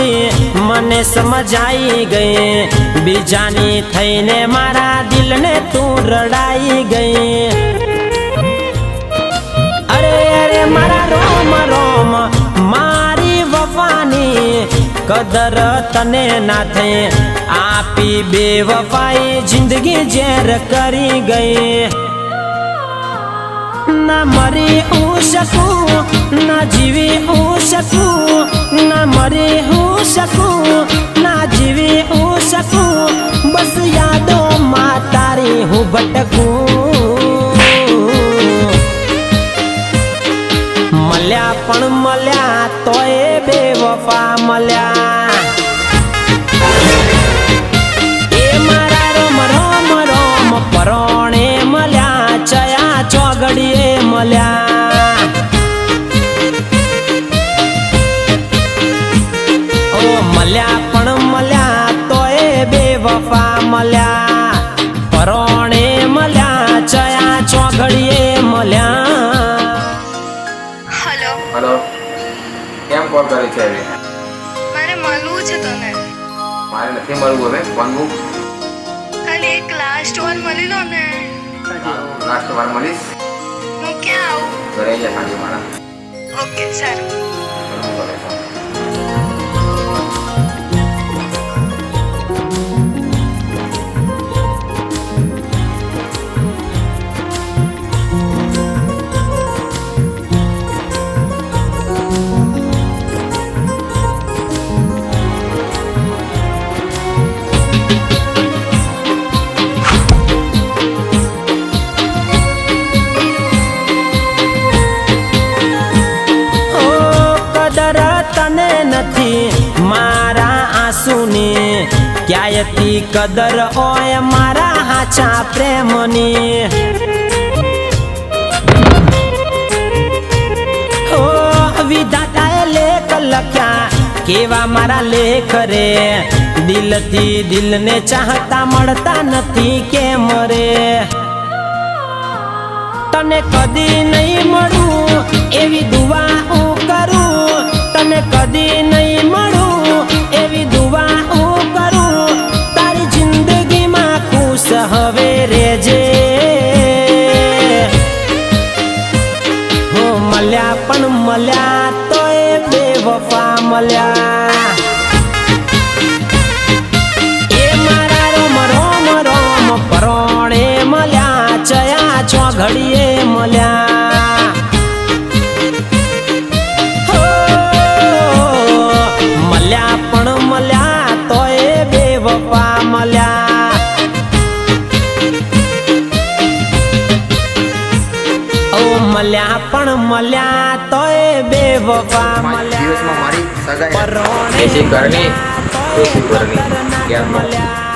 नती मने समझाई गई बीजानी थईने मारा दिल ने तू रड़ाई गई। अरे अरे मारा रोम रोम मारी वफानी कदर तने ना थे आपी बेवफाई जिंदगी जेर करी गई। ना मरी हूँ सकूं ना जीवी हूँ सकूं ना मरी हूँ सकूं ना जीवी हूँ सकूं बस यादों माँ तारी हूँ भटकूं। मल्या पण मल्या तोय बेवफा मल्या ए मारा रोम रोम रोम परोणे मल्या चया चौगड़िए मल्या। ओ मल्या पण मल्या तोय बेवफा मल्या परोणे मल्या चया चौगड़िए मल्या। हेलो हेलो केम कॉल करे छे रे? मारे મળવું છે તને। મારે નથી મળવું હવે ફોન મૂક। ખાલી એક લાસ્ટ વાર મળી લો ને। લાસ્ટ વાર મળીશ હું ક્યાં આવું? ઘરે જા સાંજે મારા। ઓકે સારું। ઘણું કરે છે। मारा आंसूनी क्यायती कदर ओय मारा हाचा प्रेमनी। ओ विधाताए लेख लख्या केवा मारा लेख रे दिल थी दिल ने चाहता मळता नथी केम रे। तने कदी नहीं मळू एवी दुआ हूँ करूं तने कदी नहीं मळू एवी दुआ हूँ करूं तारी जिंदगी में खुश हवे रेजे। हो मल्या पण मल्या तोय बेवफा मल्या ए मारा रोम रोम रोम परोणे मल्या चया चौघड़िए मल्या। मल्या पण मल्या तोय बेवफा मल्या ओ मल्या पण मल्या तोय बेवफा मल्या। દિવસમાં મારી સગાઈ પરોણે એસી કરની કેમ